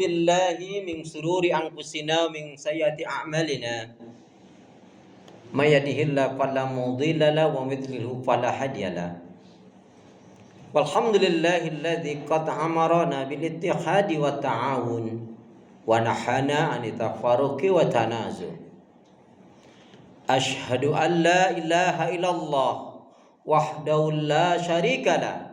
billahi min sururi anfusina min sayyiati a'malina. May yahdihillahu fala mudilla lahu wa may yudlilhu fala hadiya lahu. Walhamdulillahilladzi qad amarana bil ittihadi wa ta'awun wa nahana 'anil tafarruqi wa tanazu. Asyhadu an la ilaha illallah wahdahu la syarika lah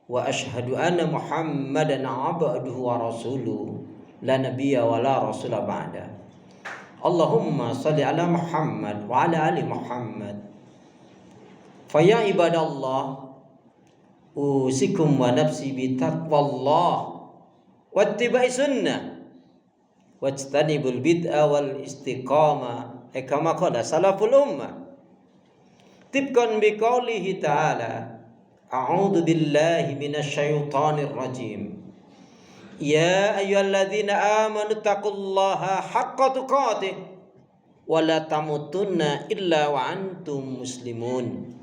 wa asyhadu anna Muhammadan abduhu wa rasuluhu la nabiyya wa la rasula ba'da. Allahumma salli ala Muhammad wa ala ali Muhammad. Fa ya ibadallah usikum wa nafsi bi taqwallah wa ittiba'i sunnah wajtanibul bid'ah wal istiqamah kama qala salaful ummah tibkan bi qoulihi ta'ala a'udzu billahi minasyaitonir rajim ya ayyuhalladzina amanu taqullaha haqqa tuqatih wa la tamutunna illa wa antum muslimun.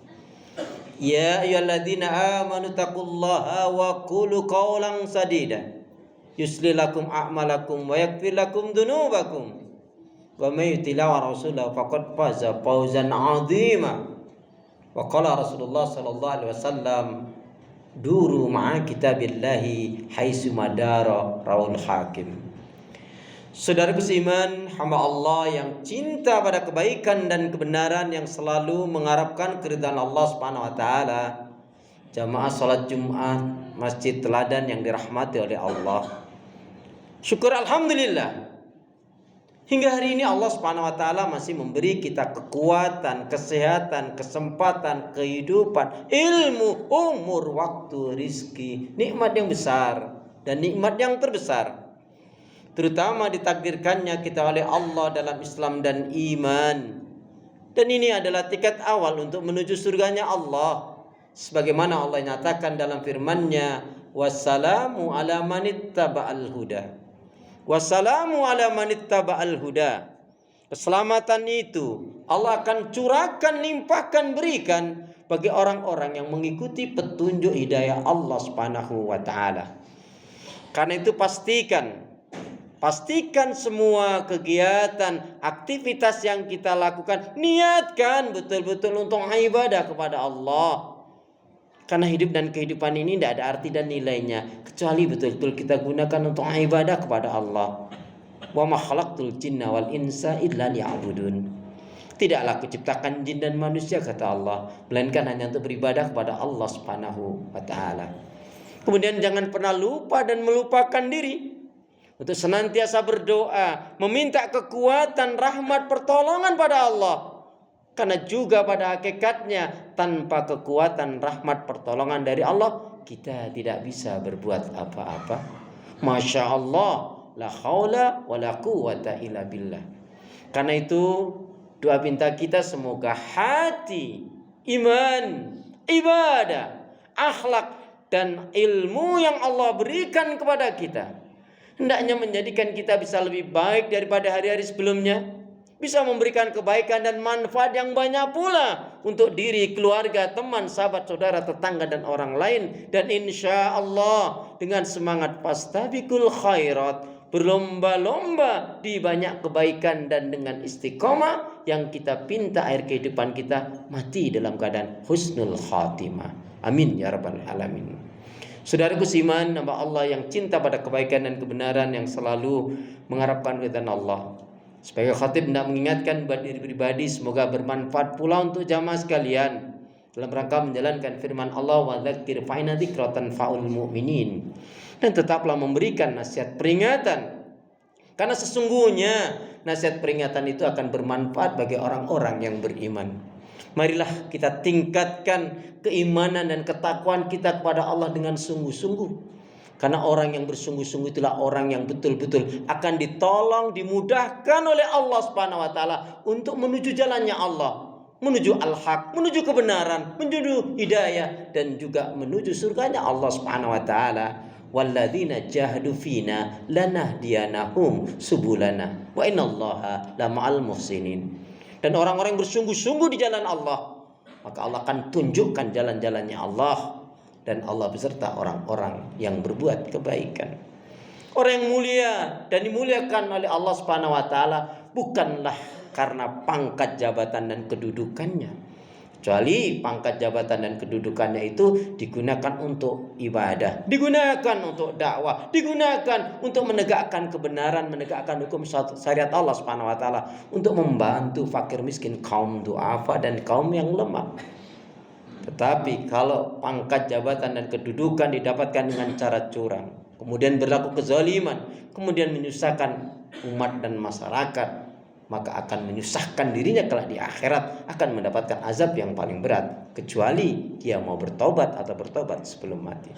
Ya ayyuhalladzina amanu taqullaha wa qulu qawlan sadida yuslih lakum a'malakum wa yaghfir lakum dzunubakum wa may yuti'illah rasulahu faqad faza fawzan 'azima. Wa qala Rasulullah sallallahu alaihi wasallam duru ma'a kitabillahi haitsu madara rawul hakim. Saudaraku seiman, hamba Allah yang cinta pada kebaikan dan kebenaran, yang selalu mengharapkan keridhaan Allah Subhanahu wa taala. Jamaah salat Jumat Masjid Teladan yang dirahmati oleh Allah. Syukur alhamdulillah. Hingga hari ini Allah Subhanahu wa taala masih memberi kita kekuatan, kesehatan, kesempatan, kehidupan, ilmu, umur, waktu, rizki, nikmat yang besar dan nikmat yang terbesar. Terutama ditakdirkannya kita oleh Allah dalam Islam dan iman. Dan ini adalah tiket awal untuk menuju surganya Allah. Sebagaimana Allah nyatakan dalam firman-Nya, wassalamu ala manittaba'al huda. Wassalamu ala manittaba'al huda. Keselamatan itu Allah akan curahkan, limpahkan, berikan bagi orang-orang yang mengikuti petunjuk hidayah Allah Subhanahu wa taala. Karena itu pastikan semua kegiatan, aktivitas yang kita lakukan, niatkan betul-betul untuk ibadah kepada Allah. Karena hidup dan kehidupan ini tidak ada arti dan nilainya kecuali betul-betul kita gunakan untuk ibadah kepada Allah. Wa ma khalaqtul jinna wal insa illa liya'budun. Tidaklah kuciptakan jin dan manusia, kata Allah, melainkan hanya untuk beribadah kepada Allah Subhanahu wa taala. Kemudian jangan pernah lupa dan melupakan diri untuk senantiasa berdoa, meminta kekuatan, rahmat, pertolongan pada Allah. Karena juga pada hakikatnya tanpa kekuatan, rahmat, pertolongan dari Allah, kita tidak bisa berbuat apa-apa. Masya Allah, la haula wa la quwata illa billah. Karena itu doa minta kita semoga hati, iman, ibadah, akhlak dan ilmu yang Allah berikan kepada kita hendaknya menjadikan kita bisa lebih baik daripada hari-hari sebelumnya, bisa memberikan kebaikan dan manfaat yang banyak pula untuk diri, keluarga, teman, sahabat, saudara, tetangga, dan orang lain. Dan insya Allah dengan semangat fastabiqul khairat, berlomba-lomba di banyak kebaikan, dan dengan istiqomah yang kita pinta akhir kehidupan kita mati dalam keadaan husnul khatimah. Amin ya rabbal alamin. Saudaraku seiman, hamba Allah yang cinta pada kebaikan dan kebenaran, yang selalu mengharapkan keridhaan Allah. Sebagai khatib hendak mengingatkan buat diri pribadi, semoga bermanfaat pula untuk jamaah sekalian dalam rangka menjalankan firman Allah, wa dzakir fa inna dzikra tanfa'ul mu'minin. Dan tetaplah memberikan nasihat peringatan, karena sesungguhnya nasihat peringatan itu akan bermanfaat bagi orang-orang yang beriman. Marilah kita tingkatkan keimanan dan ketakwaan kita kepada Allah dengan sungguh-sungguh. Karena orang yang bersungguh-sungguh itulah orang yang betul-betul akan ditolong, dimudahkan oleh Allah Subhanahu wa taala untuk menuju jalannya Allah, menuju al-haq, menuju kebenaran, menuju hidayah, dan juga menuju surganya Allah Subhanahu wa taala. Walladzina jahadu fina lanahdiyanahum subulana wa innallaha lama'al muhsinin. Dan orang-orang yang bersungguh-sungguh di jalan Allah, maka Allah akan tunjukkan jalan-jalannya Allah, dan Allah beserta orang-orang yang berbuat kebaikan. Orang yang mulia dan dimuliakan oleh Allah Subhanahu wa taala bukanlah karena pangkat jabatan dan kedudukannya. Kecuali pangkat jabatan dan kedudukannya itu digunakan untuk ibadah, digunakan untuk dakwah, digunakan untuk menegakkan kebenaran, menegakkan hukum syariat Allah Subhanahu wa taala, untuk membantu fakir miskin, kaum duafa dan kaum yang lemah. Tetapi kalau pangkat jabatan dan kedudukan didapatkan dengan cara curang, kemudian berlaku kezaliman, kemudian menyusahkan umat dan masyarakat, maka akan menyusahkan dirinya kelak di akhirat, akan mendapatkan azab yang paling berat, kecuali dia mau bertobat atau bertobat sebelum mati.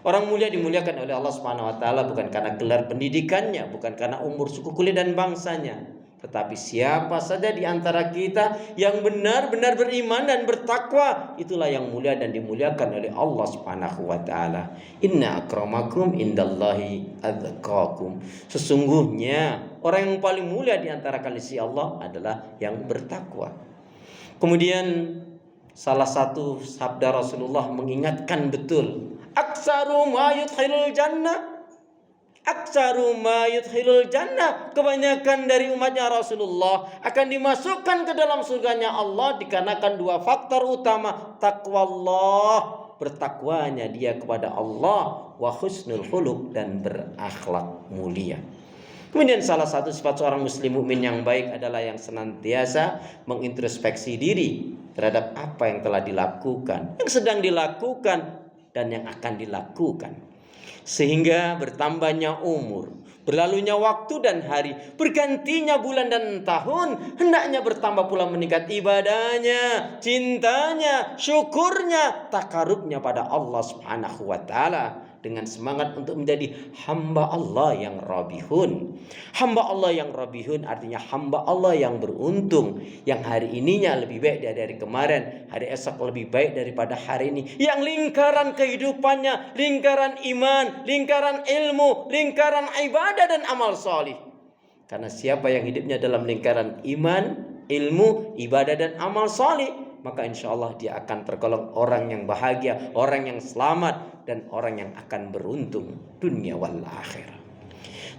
Orang mulia dimuliakan oleh Allah Subhanahu wa taala bukan karena gelar pendidikannya, bukan karena umur, suku, kulit dan bangsanya, tetapi siapa saja di antara kita yang benar-benar beriman dan bertakwa, itulah yang mulia dan dimuliakan oleh Allah Subhanahu wa taala. Inna akramakum indallahi adzqakum. Sesungguhnya orang yang paling mulia di antara kalian si Allah adalah yang bertakwa. Kemudian salah satu sabda Rasulullah mengingatkan betul, aksaru ma yudkhilul jannah, aksaru ma yudkhilul jannah, kebanyakan dari umatnya Rasulullah akan dimasukkan ke dalam surganya Allah dikarenakan dua faktor utama, taqwallah, bertakwanya dia kepada Allah, wa husnul khuluq, dan berakhlak mulia. Kemudian salah satu sifat seorang muslim mukmin yang baik adalah yang senantiasa mengintrospeksi diri terhadap apa yang telah dilakukan, yang sedang dilakukan, dan yang akan dilakukan. Sehingga bertambahnya umur, berlalunya waktu dan hari, bergantinya bulan dan tahun, hendaknya bertambah pula meningkat ibadahnya, cintanya, syukurnya, takarubnya pada Allah Subhanahu wa taala, dengan semangat untuk menjadi hamba Allah yang rabihun. Hamba Allah yang rabihun artinya hamba Allah yang beruntung, yang hari ininya lebih baik dari hari kemarin, hari esok lebih baik daripada hari ini, yang lingkaran kehidupannya, lingkaran iman, lingkaran ilmu, lingkaran ibadah dan amal solih. Karena siapa yang hidupnya dalam lingkaran iman, ilmu, ibadah dan amal solih, maka insya Allah dia akan tergolong orang yang bahagia, orang yang selamat, dan orang yang akan beruntung dunia wal akhirah.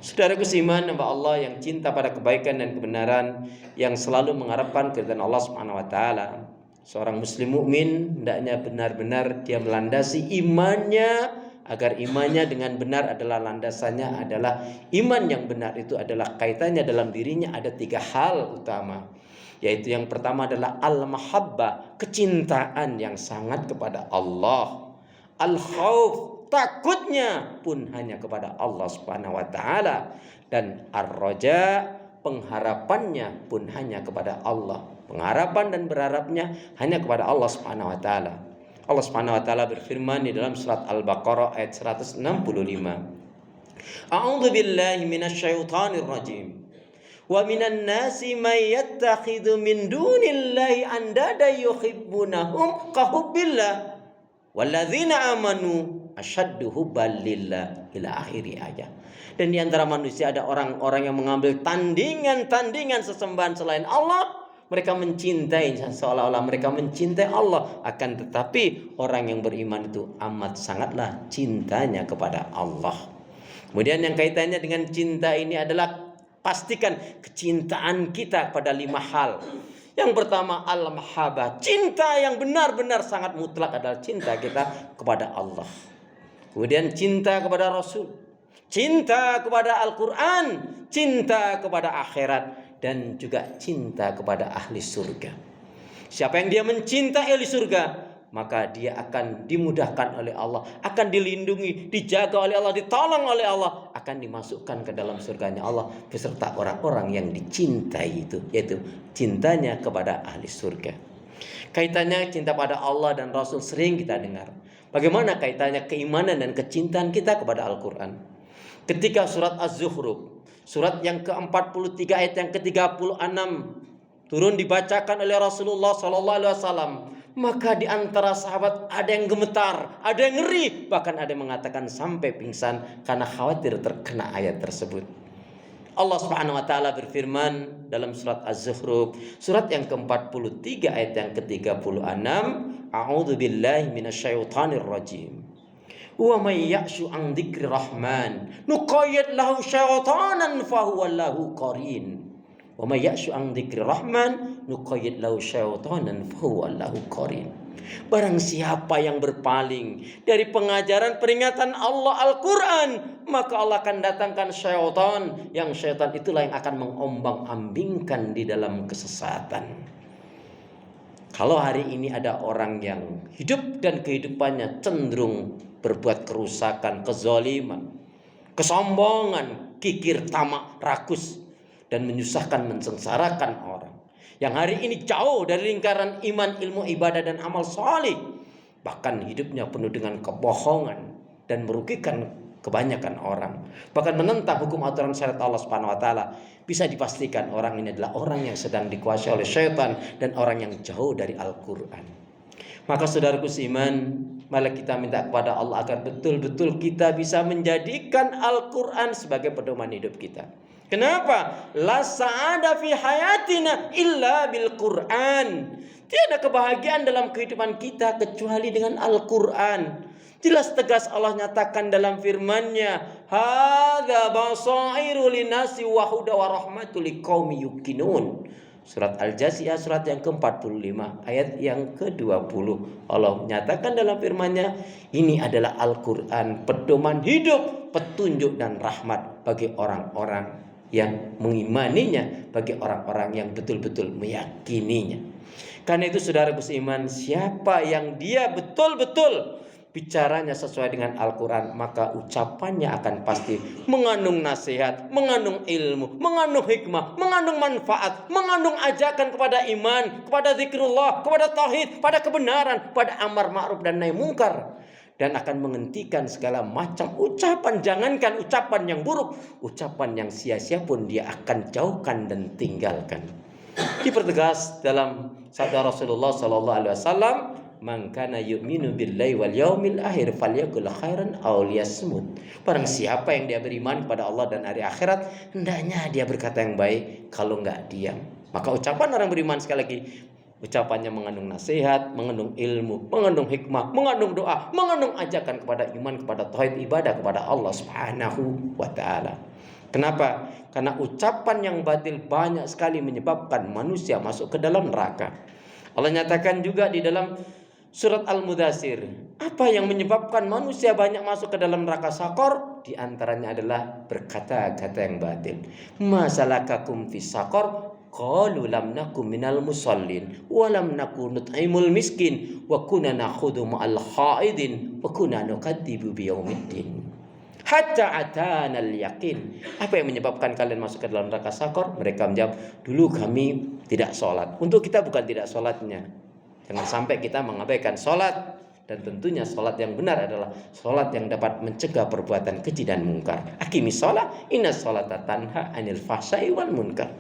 Saudaraku seiman, hamba Allah yang cinta pada kebaikan dan kebenaran, yang selalu mengharapkan keridhaan Allah Subhanahu wa taala, seorang muslim mukmin hendaknya benar-benar dia melandasi imannya, agar imannya dengan benar adalah landasannya adalah iman yang benar itu adalah kaitannya dalam dirinya ada 3 hal utama, yaitu yang pertama adalah al-mahabbah, kecintaan yang sangat kepada Allah, al-khauf, takutnya pun hanya kepada Allah Subhanahu wa taala, dan ar-raja, pengharapannya pun hanya kepada Allah, pengharapan dan berharapnya hanya kepada Allah Subhanahu wa taala. Allah Subhanahu wa taala berfirman di dalam surat Al-Baqarah ayat 165. A'udzu billahi minasyaitonir rajim. Wa minan nasi may yattakhidhu min dunillahi andada yuhibbunahum ka hubbillah walladzina amanu asyaddu hubban lillah, ila akhiri ayat. Dan di antara manusia ada orang-orang yang mengambil tandingan-tandingan sesembahan selain Allah. Mereka mencintai seolah-olah mereka mencintai Allah, akan tetapi orang yang beriman itu amat sangatlah cintanya kepada Allah. Kemudian yang kaitannya dengan cinta ini adalah pastikan kecintaan kita pada 5 hal. Yang pertama al-mahabbah, cinta yang benar-benar sangat mutlak adalah cinta kita kepada Allah. Kemudian cinta kepada Rasul, cinta kepada Al-Quran, cinta kepada akhirat, dan juga cinta kepada ahli surga. Siapa yang dia mencintai ahli surga, maka dia akan dimudahkan oleh Allah, akan dilindungi, dijaga oleh Allah, ditolong oleh Allah, akan dimasukkan ke dalam surganya Allah beserta orang-orang yang dicintai itu, yaitu cintanya kepada ahli surga. Kaitannya cinta pada Allah dan Rasul sering kita dengar. Bagaimana kaitannya keimanan dan kecintaan kita kepada Al-Quran? Ketika surat Az-Zukhruf, surat yang ke-43 ayat yang ke-36 turun dibacakan oleh Rasulullah SAW, maka di antara sahabat ada yang gemetar, ada yang ngeri, bahkan ada yang mengatakan sampai pingsan karena khawatir terkena ayat tersebut. Allah Subhanahu wa taala berfirman dalam surat Az-Zukhruf, surat yang ke-43 ayat yang ke-36, A'udzu billahi minasyaitonir rajim. Wa may ya'shu an dzikri rahman nuqayyid lahu syaitanan fahuwa lahu qarin. Wa may ya'shu an dzikri rahman nuqayyid lahu syaitanan fahuwa lahu qarin. Barang siapa yang berpaling dari pengajaran peringatan Allah Al-Quran, maka Allah akan datangkan syaitan. Yang syaitan itulah yang akan mengombang-ambingkan di dalam kesesatan. Kalau hari ini ada orang yang hidup dan kehidupannya cenderung berbuat kerusakan, kezaliman, kesombongan, kikir, tamak, rakus, dan menyusahkan, mensengsarakan orang, yang hari ini jauh dari lingkaran iman, ilmu, ibadah, dan amal saleh, bahkan hidupnya penuh dengan kebohongan dan merugikan kebanyakan orang, bahkan menentang hukum aturan syariat Allah Subhanahu wa taala, bisa dipastikan orang ini adalah orang yang sedang dikuasai oleh syaitan dan orang yang jauh dari Al-Quran. Maka saudaraku seiman, mari kita minta kepada Allah agar betul-betul kita bisa menjadikan Al-Quran sebagai pedoman hidup kita. Kenapa? La sa'ada fi hayatina illa bil Quran. Tiada kebahagiaan dalam kehidupan kita kecuali dengan Al-Quran. Jelas tegas Allah nyatakan dalam firman-Nya, hadza basairu linasi wa huda wa rahmatul liqaumi yuqinun. Surat Al-Jasiyah surat yang ke-45 ayat yang ke-20. Allah menyatakan dalam firman-Nya, ini adalah Al-Quran, pedoman hidup, petunjuk dan rahmat bagi orang-orang yang mengimaninya, bagi orang-orang yang betul-betul meyakininya. Karena itu saudaraku seiman, siapa yang dia betul-betul bicaranya sesuai dengan Al-Quran, maka ucapannya akan pasti mengandung nasihat, mengandung ilmu, mengandung hikmah, mengandung manfaat, mengandung ajakan kepada iman, kepada zikrullah, kepada tauhid, pada kebenaran, pada amar ma'ruf dan nahi mungkar, dan akan menghentikan segala macam ucapan. Jangankan ucapan yang buruk, ucapan yang sia-sia pun dia akan jauhkan dan tinggalkan. Dipertegas dalam sabda Rasulullah SAW, man kana yu'minu billahi wal yaumil akhir falyakul khairan aw liyasmut. Barang siapa yang dia beriman kepada Allah dan hari akhirat, hendaknya dia berkata yang baik, kalau enggak diam. Maka ucapan orang beriman, sekali lagi, ucapannya mengandung nasihat, mengandung ilmu, mengandung hikmah, mengandung doa, mengandung ajakan kepada iman, kepada tauhid, ibadah kepada Allah Subhanahu wa taala. Kenapa? Karena ucapan yang batil banyak sekali menyebabkan manusia masuk ke dalam neraka. Allah nyatakan juga di dalam surat Al-Mudaththir, apa yang menyebabkan manusia banyak masuk ke dalam neraka sakor? Di antaranya adalah berkata-kata yang batil. Masalakakum fis sakor? Qalu lam nakum minal musallin wa lam nakun nut'imul miskin wa kunna nakhudhu ma'al khaidin wa kunna nukadzibu biyaumiddin hatta atana al-yaqin. Apa yang menyebabkan kalian masuk ke dalam neraka sakor? Mereka menjawab, dulu kami tidak sholat. Untuk kita bukan tidak sholatnya, jangan sampai kita mengabaikan sholat. Dan tentunya sholat yang benar adalah sholat yang dapat mencegah perbuatan keji dan mungkar. Aqimis sholat, inna sholata tanha anil fahsya'i wal munkar.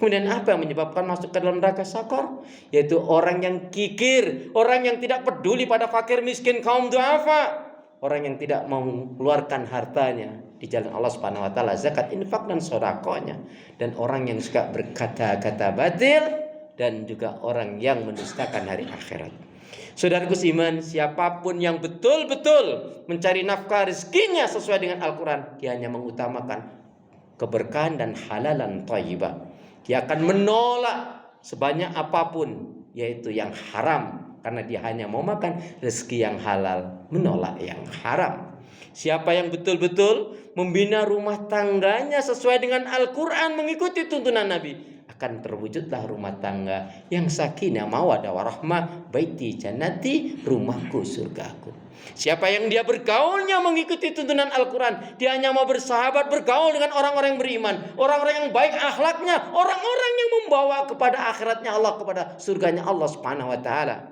Kemudian apa yang menyebabkan masuk ke dalam neraka sakor? Yaitu orang yang kikir, orang yang tidak peduli pada fakir miskin kaum duafa, orang yang tidak mau mengeluarkan hartanya di jalan Allah Subhanahu wa taala, zakat, infak dan sedekahnya, dan orang yang suka berkata-kata batil, dan juga orang yang mendustakan hari akhirat. Saudaraku seiman, siapapun yang betul-betul mencari nafkah rezekinya sesuai dengan Al-Quran, dia hanya mengutamakan keberkahan dan halalan thayyibah. Dia akan menolak sebanyak apapun, yaitu yang haram, karena dia hanya mau makan rezeki yang halal, menolak yang haram. Siapa yang betul-betul membina rumah tangganya sesuai dengan Al-Quran, mengikuti tuntunan Nabi, akan terwujudlah rumah tangga yang sakinah mawaddah warahmah, baiti jannati, rumahku surgaku. Siapa yang dia bergaulnya mengikuti tuntunan Al-Quran, dia hanya mau bersahabat, bergaul dengan orang-orang yang beriman, orang-orang yang baik akhlaknya, orang-orang yang membawa kepada akhiratnya Allah, kepada surganya Allah Subhanahu wa taala.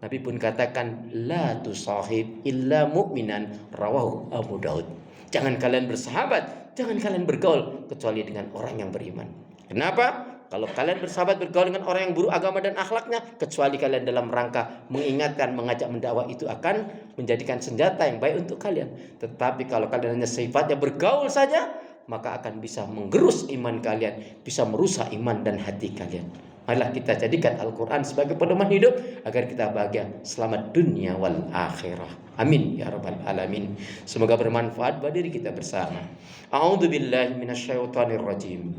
Nabi pun katakan, la tusahib illa mu'minan, rawahu Abu Daud. Jangan kalian bersahabat, jangan kalian bergaul kecuali dengan orang yang beriman. Kenapa? Kalau kalian bersahabat, bergaul dengan orang yang buruk agama dan akhlaknya, kecuali kalian dalam rangka mengingatkan, mengajak, mendakwah, itu akan menjadikan senjata yang baik untuk kalian. Tetapi kalau kalian hanya sifatnya bergaul saja, maka akan bisa menggerus iman kalian, bisa merusak iman dan hati kalian. Marilah kita jadikan Al-Quran sebagai pedoman hidup agar kita bahagia selamat dunia wal akhirah. Amin ya rabbal alamin. Semoga bermanfaat bagi diri kita bersama. A'udzubillahi minasyaitonir rajim.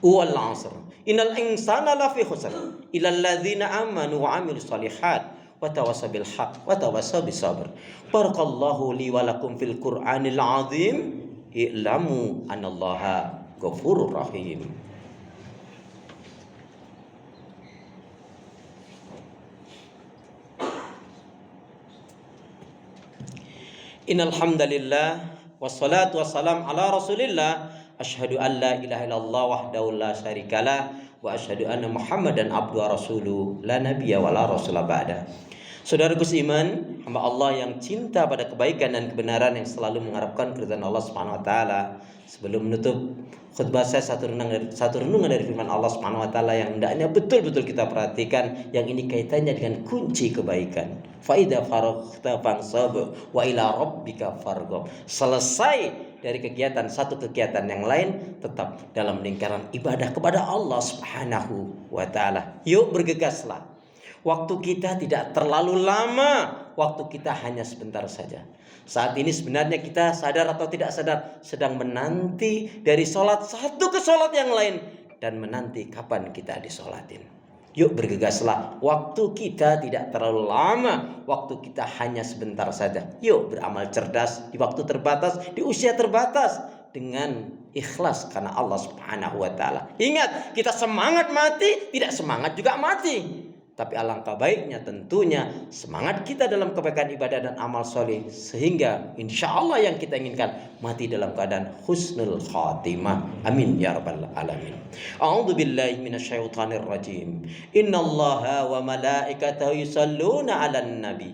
Wal 'asr. Innal insana lafi khusr illal ladzina amanu wa 'amilus shalihat wa tawassaw bil haqq wa tawassaw bis sabr. Barakallahu li wa lakum fil Qur'anil 'azim. I'lamu anallaha ghafurur rahim. Innal hamdalillah wassalatu wassalam ala Rasulillah. Asyhadu an la ilaha illallah wahdahu la syarikalah wa asyhadu anna Muhammadan abduhu wa rasuluh la nabiyya wa la rasula ba'da. Saudaraku seiman, hamba Allah yang cinta pada kebaikan dan kebenaran yang selalu mengharapkan keridhaan Allah Subhanahu wa taala. Sebelum menutup khutbah saya satu renungan dari firman Allah Subhanahu wa taala yang hendaknya betul-betul kita perhatikan, yang ini kaitannya dengan kunci kebaikan. Fa idza faraghta fansab wa ila rabbika farghab. Selesai dari satu kegiatan yang lain, tetap dalam lingkaran ibadah kepada Allah Subhanahu wa taala. Yuk bergegaslah. Waktu kita tidak terlalu lama, waktu kita hanya sebentar saja. Saat ini sebenarnya kita sadar atau tidak sadar sedang menanti dari sholat satu ke sholat yang lain dan menanti kapan kita disolatin. Yuk bergegaslah, waktu kita tidak terlalu lama, waktu kita hanya sebentar saja. Yuk beramal cerdas di waktu terbatas, di usia terbatas, dengan ikhlas karena Allah Subhanahu wa taala. Ingat, kita semangat mati, tidak semangat juga mati. Tapi alangkah baiknya tentunya semangat kita dalam kebaikan ibadah dan amal soleh, sehingga insya Allah yang kita inginkan mati dalam keadaan husnul khatimah. Amin ya rabbal alamin. A'udzu billahi minasyaitonir rajim. Innallaha wa malaikatahu yusholluna 'alan nabi.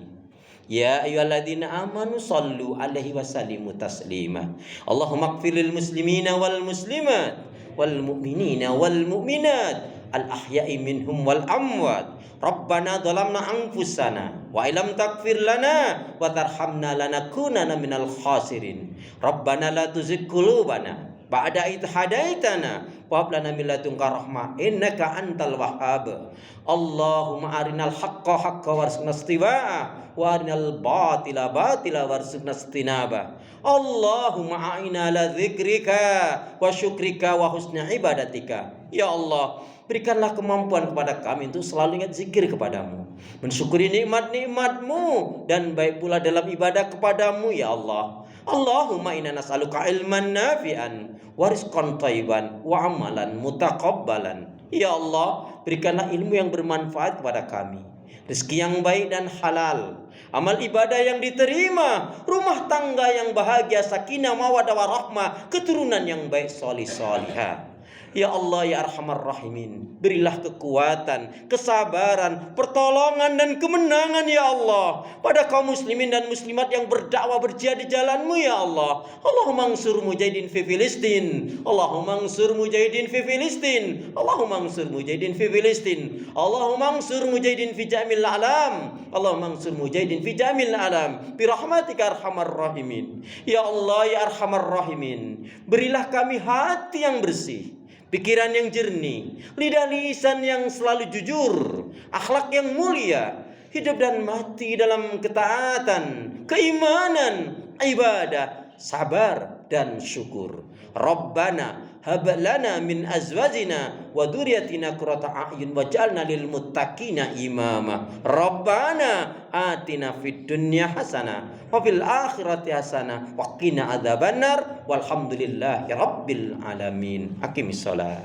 Ya ayyuhalladzina amanu shallu 'alaihi wa sallimu taslima. Allahumma ighfirlil muslimina wal muslimat wal mu'minina wal mu'minat al ahya'i minhum wal amwat. Rabbana dhalamna anfusana wa illam taghfir lana wa tarhamna lanakunanna minal khasirin. Rabbana la tuzigh qulubana ba'da idh hadaitana wa hab lana min ladunka rahmah innaka antal wahhab. Allahumma arinal haqqa haqqan warzuqna ittiba'ah wa arinal batila batila warzuqna ijtinabah. Allahumma a'inna ala dzikrika wa syukrika wa husni ibadatika. Ya Allah, berikanlah kemampuan kepada kami untuk selalu ingat zikir kepadamu, mensyukuri nikmat-nikmatmu, dan baik pula dalam ibadah kepadamu ya Allah. Allahumma inna nas'aluka ilman nafi'an wa rizqan thayyiban wa amalan mutaqabbalan. Ya Allah, berikanlah ilmu yang bermanfaat kepada kami, rezeki yang baik dan halal, amal ibadah yang diterima, rumah tangga yang bahagia, sakinah mawaddah warahmah, keturunan yang baik solih solihah. Ya Allah ya Arhamar Rahimin, berilah kekuatan, kesabaran, pertolongan dan kemenangan ya Allah pada kaum muslimin dan muslimat yang berdakwah berjihad di jalan-Mu ya Allah. Allahumma ansur mujahidin fi Filistin. Allahumma ansur mujahidin fi Filistin. Allahumma ansur mujahidin fi Filistin. Allahumma ansur mujahidin fi jamil alam. Allahumma ansur mujahidin fi jamil alam bi rahmatika arhamar rahimin. Ya Allah ya Arhamar Rahimin, berilah kami hati yang bersih, pikiran yang jernih, lidah lisan yang selalu jujur, akhlak yang mulia, hidup dan mati dalam ketaatan, keimanan, ibadah, sabar dan syukur. Rabbana hab lana min azwajina wa dzurriyyatina qurrata a'yun waj'alna lil muttaqina imama. Rabbana atina fid dunya hasanah wa fil akhirati hasanah wa qina adzabannar walhamdulillahi rabbil alamin. Aqimis shalah.